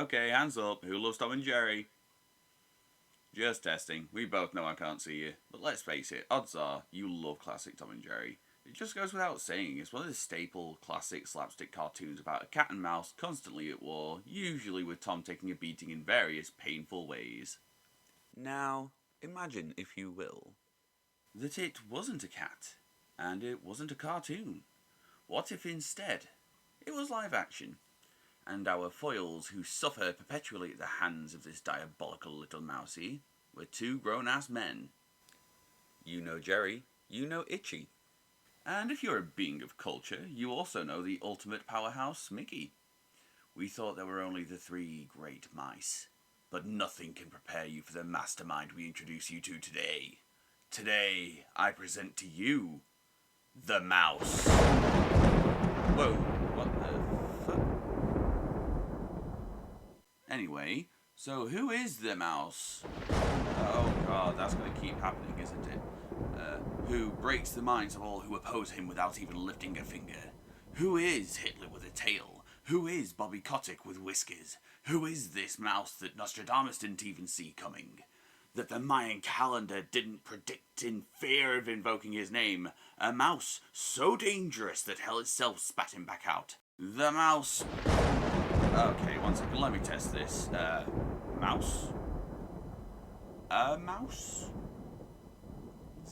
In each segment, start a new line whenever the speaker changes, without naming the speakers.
Okay, hands up. Who loves Tom and Jerry? Just testing. We both know I can't see you. But let's face it, odds are you love classic Tom and Jerry. It just goes without saying, it's one of the staple classic slapstick cartoons about a cat and mouse constantly at war, usually with Tom taking a beating in various painful ways. Now, imagine, if you will, that it wasn't a cat, and it wasn't a cartoon. What if instead it was live action, and our foils who suffer perpetually at the hands of this diabolical little mousie were two grown-ass men? You know Jerry, you know Itchy. And if you're a being of culture, you also know the ultimate powerhouse, Mickey. We thought there were only the three great mice, but nothing can prepare you for the mastermind we introduce you to today. Today, I present to you, the mouse. Whoa, what the fuck? Anyway, so who is the mouse? Oh god, that's going to keep happening, isn't it? Who breaks the minds of all who oppose him without even lifting a finger? Who is Hitler with a tail? Who is Bobby Kotick with whiskers? Who is this mouse that Nostradamus didn't even see coming? That the Mayan calendar didn't predict in fear of invoking his name? A mouse so dangerous that hell itself spat him back out. The mouse... Okay, one second, let me test this. Mouse? A mouse?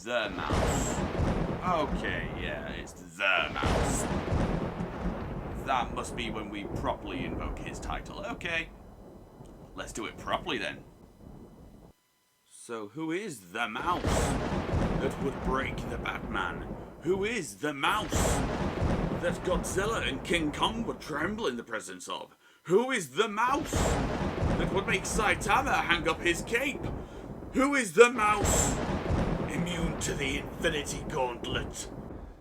The mouse. Okay, yeah, it's the mouse. That must be when we properly invoke his title. Okay. Let's do it properly then. So who is the mouse that would break the Batman? Who is the mouse that Godzilla and King Kong would tremble in the presence of? Who is the mouse that would make Saitama hang up his cape? Who is the mouse immune to the Infinity Gauntlet?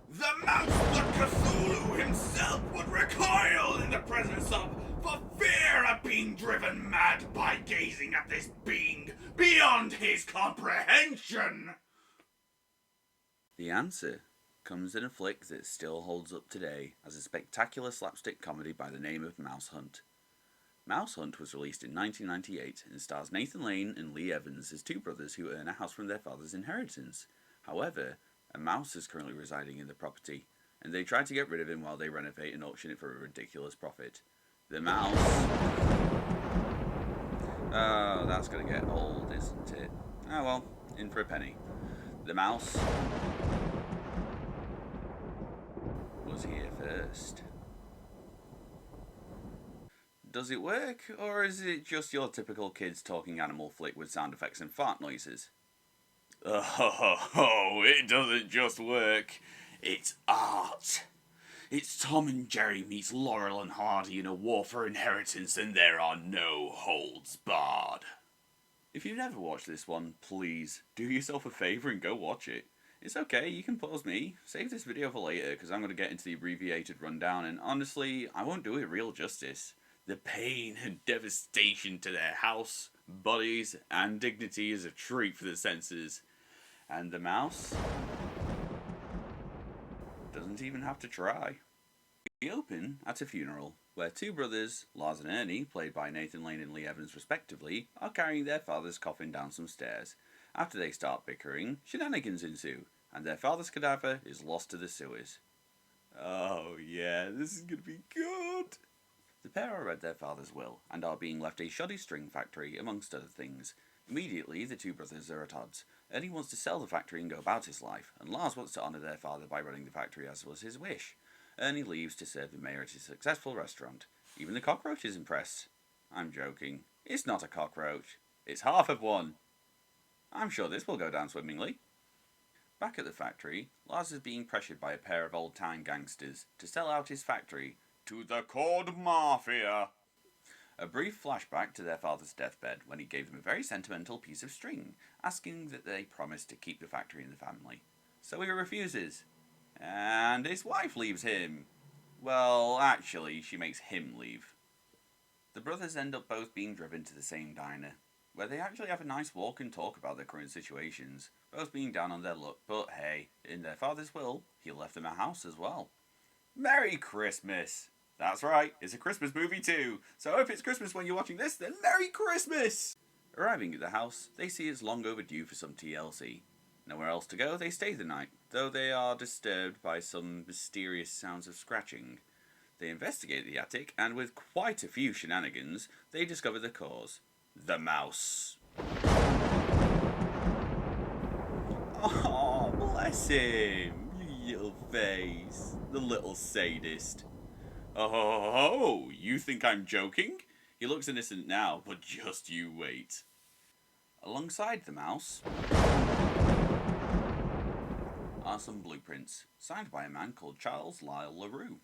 The mouse that Cthulhu himself would recoil in the presence of, for fear of being driven mad by gazing at this being beyond his comprehension. The answer comes in a flick that still holds up today as a spectacular slapstick comedy by the name of Mouse Hunt. Mouse Hunt was released in 1998 and stars Nathan Lane and Lee Evans as two brothers who earn a house from their father's inheritance. However, a mouse is currently residing in the property, and they try to get rid of him while they renovate and auction it for a ridiculous profit. The mouse... Oh, that's gonna get old, isn't it? Oh well, in for a penny. The mouse was here first. Does it work, or is it just your typical kids talking animal flick with sound effects and fart noises? Oh, it doesn't just work. It's art. It's Tom and Jerry meets Laurel and Hardy in a war for inheritance, and there are no holds barred. If you've never watched this one, please do yourself a favour and go watch it. It's okay, you can pause me. Save this video for later, because I'm going to get into the abbreviated rundown, and honestly, I won't do it real justice. The pain and devastation to their house, bodies, and dignity is a treat for the senses. And the mouse doesn't even have to try. We open at a funeral, where two brothers, Lars and Ernie, played by Nathan Lane and Lee Evans respectively, are carrying their father's coffin down some stairs. After they start bickering, shenanigans ensue, and their father's cadaver is lost to the sewers. Oh yeah, this is gonna be good! The pair are read their father's will, and are being left a shoddy string factory, amongst other things. Immediately, the two brothers are at odds. Ernie wants to sell the factory and go about his life, and Lars wants to honour their father by running the factory as was his wish. Ernie leaves to serve the mayor at his successful restaurant. Even the cockroach is impressed. I'm joking. It's not a cockroach. It's half of one. I'm sure this will go down swimmingly. Back at the factory, Lars is being pressured by a pair of old-time gangsters to sell out his factory to the Cord Mafia. A brief flashback to their father's deathbed when he gave them a very sentimental piece of string, asking that they promise to keep the factory in the family. So he refuses. And his wife leaves him. Well, actually, she makes him leave. The brothers end up both being driven to the same diner, where they actually have a nice walk and talk about their current situations, both being down on their luck, but hey, in their father's will, he left them a house as well. Merry Christmas! That's right, it's a Christmas movie too. So if it's Christmas when you're watching this, then Merry Christmas! Arriving at the house, they see it's long overdue for some TLC. Nowhere else to go, they stay the night, though they are disturbed by some mysterious sounds of scratching. They investigate the attic, and with quite a few shenanigans, they discover the cause. The mouse. Oh, bless him, you little face. The little sadist. Oh, you think I'm joking? He looks innocent now, but just you wait. Alongside the mouse are some blueprints, signed by a man called Charles Lyle LaRue.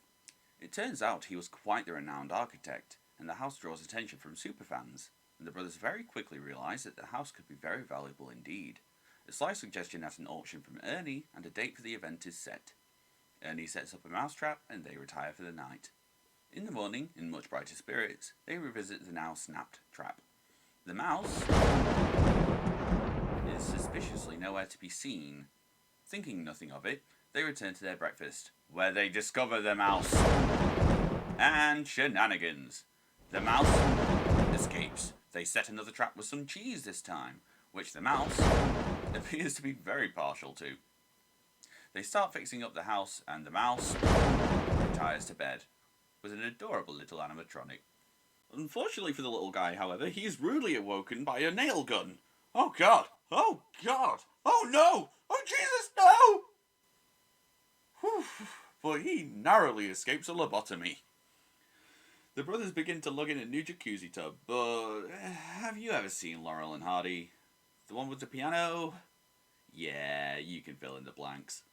It turns out he was quite the renowned architect, and the house draws attention from superfans, and the brothers very quickly realise that the house could be very valuable indeed. A slight suggestion at an auction from Ernie, and a date for the event is set. Ernie sets up a mousetrap, and they retire for the night. In the morning, in much brighter spirits, they revisit the now snapped trap. The mouse is suspiciously nowhere to be seen. Thinking nothing of it, they return to their breakfast, where they discover the mouse. And shenanigans. The mouse escapes. They set another trap with some cheese this time, which the mouse appears to be very partial to. They start fixing up the house, and the mouse retires to bed with an adorable little animatronic. Unfortunately for the little guy, however, he is rudely awoken by a nail gun. Oh god! Oh god! Oh no! Oh Jesus, no! Whew. But he narrowly escapes a lobotomy. The brothers begin to lug in a new jacuzzi tub, but have you ever seen Laurel and Hardy? The one with the piano? Yeah, you can fill in the blanks.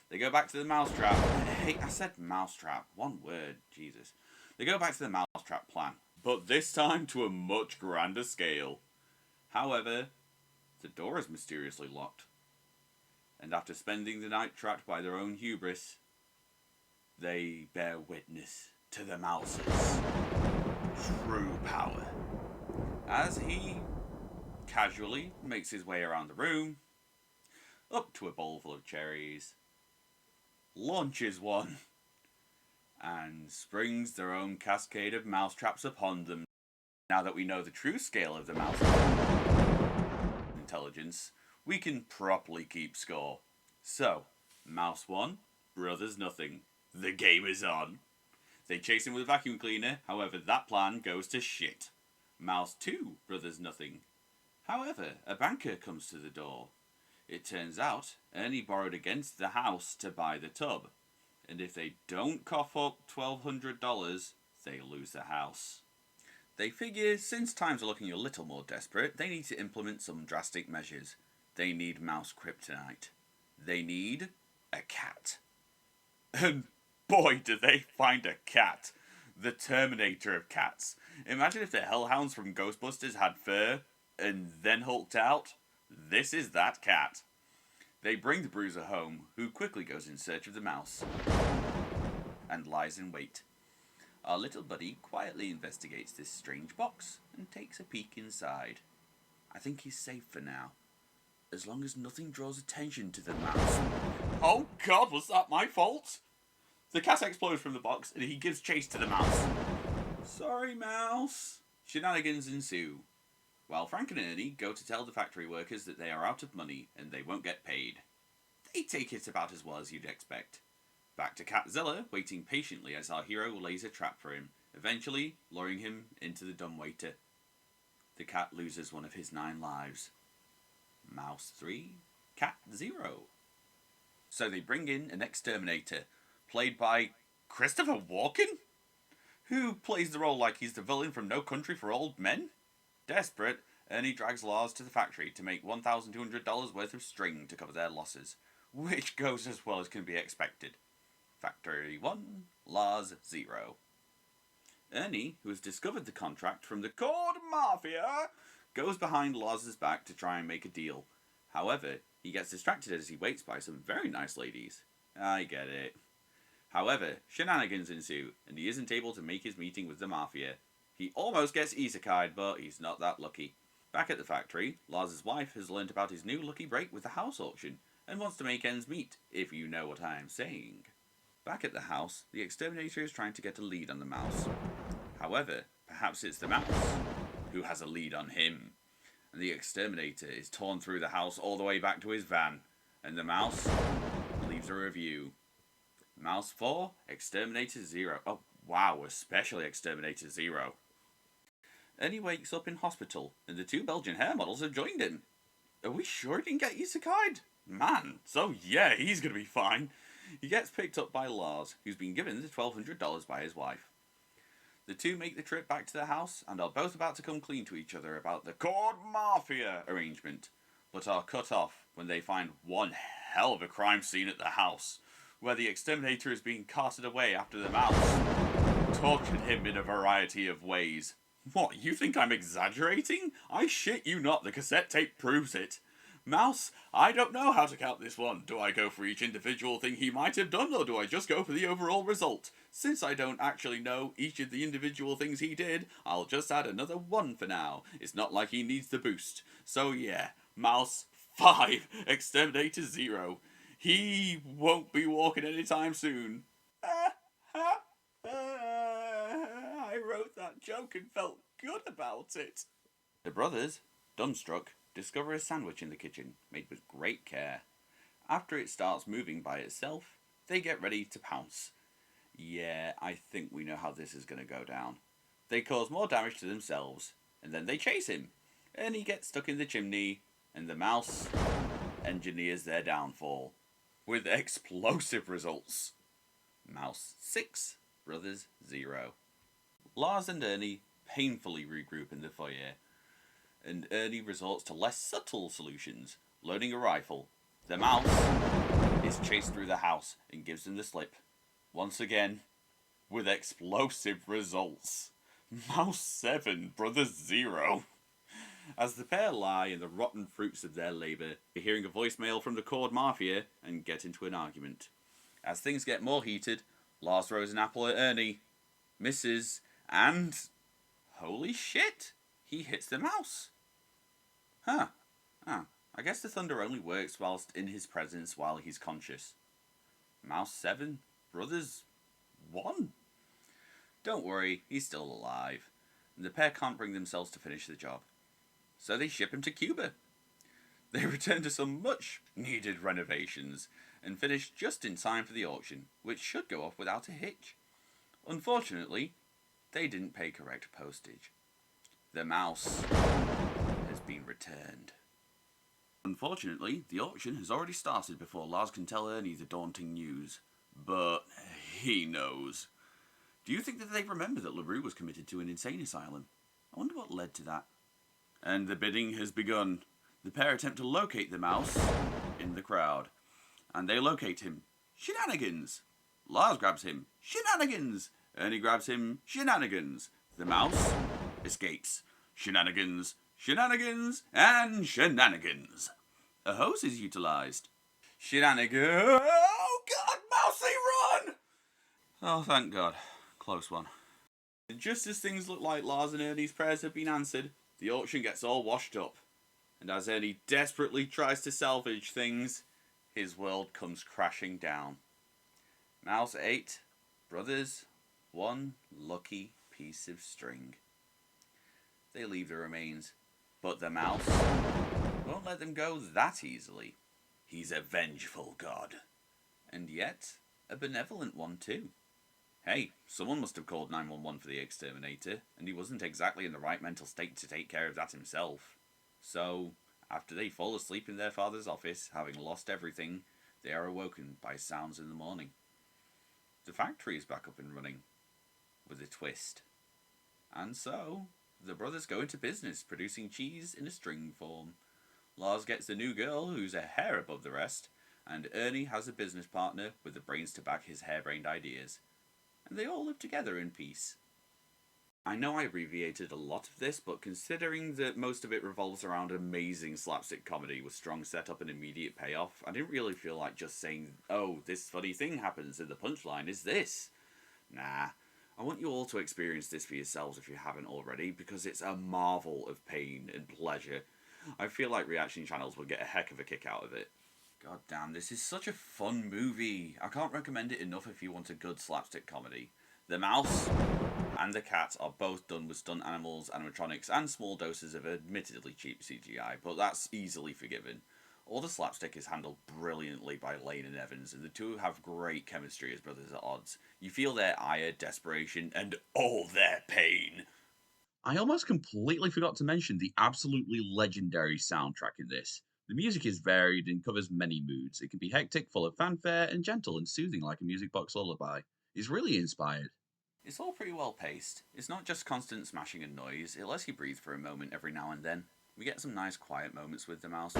They go back to the mousetrap. Hey, I said mousetrap. One word, Jesus. They go back to the mousetrap plan, but this time to a much grander scale. However, the door is mysteriously locked. And after spending the night trapped by their own hubris, they bear witness to the mouse's true power. As he casually makes his way around the room, up to a bowl full of cherries, launches one, and springs their own cascade of mousetraps upon them. Now that we know the true scale of the mouse intelligence, we can properly keep score. So, mouse 1, brothers nothing. The game is on. They chase him with a vacuum cleaner, however that plan goes to shit. Mouse 2, brothers nothing. However, a banker comes to the door. It turns out Ernie borrowed against the house to buy the tub, and if they don't cough up $1,200, they lose the house. They figure since times are looking a little more desperate, they need to implement some drastic measures. They need mouse kryptonite. They need a cat. And boy, do they find a cat. The Terminator of cats. Imagine if the Hellhounds from Ghostbusters had fur and then hulked out. This is that cat. They bring the bruiser home, who quickly goes in search of the mouse and lies in wait. Our little buddy quietly investigates this strange box and takes a peek inside. I think he's safe for now, as long as nothing draws attention to the mouse. Oh god, was that my fault? The cat explodes from the box and he gives chase to the mouse. Sorry, mouse. Shenanigans ensue, while Frank and Ernie go to tell the factory workers that they are out of money and they won't get paid. They take it about as well as you'd expect. Back to Catzilla, waiting patiently as our hero lays a trap for him, eventually luring him into the dumbwaiter. The cat loses one of his 9 lives. Mouse 3, cat 0. So they bring in an exterminator, played by Christopher Walken, who plays the role like he's the villain from No Country for Old Men. Desperate, Ernie drags Lars to the factory to make $1,200 worth of string to cover their losses, which goes as well as can be expected. Factory 1, Lars 0. Ernie, who has discovered the contract from the Cord Mafia, goes behind Lars's back to try and make a deal. However, he gets distracted as he waits by some very nice ladies. I get it. However, shenanigans ensue, and he isn't able to make his meeting with the Mafia. He almost gets isekai'd, but he's not that lucky. Back at the factory, Lars's wife has learnt about his new lucky break with the house auction, and wants to make ends meet, if you know what I am saying. Back at the house, the exterminator is trying to get a lead on the mouse. However, perhaps it's the mouse who has a lead on him, and the exterminator is torn through the house all the way back to his van, and the mouse leaves a review. Mouse 4, Exterminator 0. Oh, wow, especially Exterminator 0. Ernie wakes up in hospital, and the two Belgian hair models have joined him. Are we sure he didn't get isekai'd? Man, so yeah, he's gonna be fine. He gets picked up by Lars, who's been given the $1,200 by his wife. The two make the trip back to the house and are both about to come clean to each other about the Cord Mafia arrangement, but are cut off when they find one hell of a crime scene at the house, where the exterminator is being carted away after the mouse tortured him in a variety of ways. What, you think I'm exaggerating? I shit you not, the cassette tape proves it. Mouse, I don't know how to count this one. Do I go for each individual thing he might have done, or do I just go for the overall result? Since I don't actually know each of the individual things he did, I'll just add another 1 for now. It's not like he needs the boost. So yeah, Mouse 5, Exterminator 0. He won't be walking anytime soon. I wrote that joke and felt good about it. The brothers, dumbstruck, discover a sandwich in the kitchen, made with great care. After it starts moving by itself, they get ready to pounce. Yeah, I think we know how this is going to go down. They cause more damage to themselves, and then they chase him. And he gets stuck in the chimney, and the mouse engineers their downfall. With explosive results. Mouse 6, Brothers 0. Lars and Ernie painfully regroup in the foyer, and Ernie resorts to less subtle solutions, loading a rifle. The mouse is chased through the house and gives them the slip. Once again, with explosive results. Mouse 7, Brothers 0. As the pair lie in the rotten fruits of their labour, they're hearing a voicemail from the Cord Mafia and get into an argument. As things get more heated, Lars throws an apple at Ernie, misses, and holy shit, he hits the mouse. Huh. Oh, I guess the thunder only works whilst in his presence while he's conscious. Mouse 7, Brothers 1. Don't worry, he's still alive. And the pair can't bring themselves to finish the job. So they ship him to Cuba. They return to some much needed renovations and finish just in time for the auction, which should go off without a hitch. Unfortunately, they didn't pay correct postage. The mouse has been returned. Unfortunately, the auction has already started before Lars can tell Ernie the daunting news. But he knows. Do you think that they remember that LaRue was committed to an insane asylum? I wonder what led to that. And the bidding has begun. The pair attempt to locate the mouse in the crowd. And they locate him. Shenanigans! Lars grabs him. Shenanigans! Ernie grabs him. Shenanigans! The mouse escapes. Shenanigans, shenanigans, and shenanigans. A hose is utilised. Shenanigans! Oh God, Mousey, run! Oh, thank God. Close one. And just as things look like Lars and Ernie's prayers have been answered, the auction gets all washed up. And as Ernie desperately tries to salvage things, his world comes crashing down. Mouse 8, Brothers, 1 lucky piece of string. They leave the remains, but the mouse won't let them go that easily. He's a vengeful god, and yet a benevolent one too. Hey, someone must have called 911 for the exterminator, and he wasn't exactly in the right mental state to take care of that himself. So, after they fall asleep in their father's office, having lost everything, they are awoken by sounds in the morning. The factory is back up and running, with a twist. And so, the brothers go into business, producing cheese in a string form. Lars gets a new girl who's a hair above the rest, and Ernie has a business partner with the brains to back his harebrained ideas. And they all live together in peace. I know I abbreviated a lot of this, but considering that most of it revolves around amazing slapstick comedy with strong setup and immediate payoff, I didn't really feel like just saying, oh, this funny thing happens and the punchline is this. Nah, I want you all to experience this for yourselves if you haven't already, because it's a marvel of pain and pleasure. I feel like reaction channels will get a heck of a kick out of it. God damn, this is such a fun movie. I can't recommend it enough if you want a good slapstick comedy. The mouse and the cat are both done with stunt animals, animatronics, and small doses of admittedly cheap CGI, but that's easily forgiven. All the slapstick is handled brilliantly by Lane and Evans, and the two have great chemistry as brothers at odds. You feel their ire, desperation, and all their pain. I almost completely forgot to mention the absolutely legendary soundtrack in this. The music is varied and covers many moods. It can be hectic, full of fanfare, and gentle and soothing like a music box lullaby. It's really inspired. It's all pretty well paced. It's not just constant smashing and noise, it lets you breathe for a moment every now and then. We get some nice quiet moments with the mouse,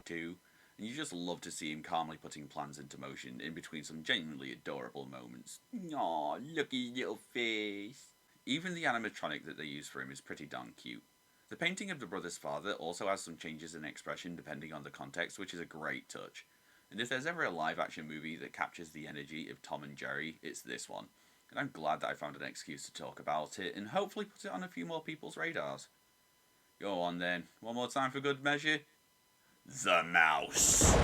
too, and you just love to see him calmly putting plans into motion in between some genuinely adorable moments. Aw, looky little face. Even the animatronic that they use for him is pretty darn cute. The painting of the brother's father also has some changes in expression depending on the context, which is a great touch. And if there's ever a live action movie that captures the energy of Tom and Jerry, it's this one. And I'm glad that I found an excuse to talk about it and hopefully put it on a few more people's radars. Go on then, one more time for good measure. The Mouse.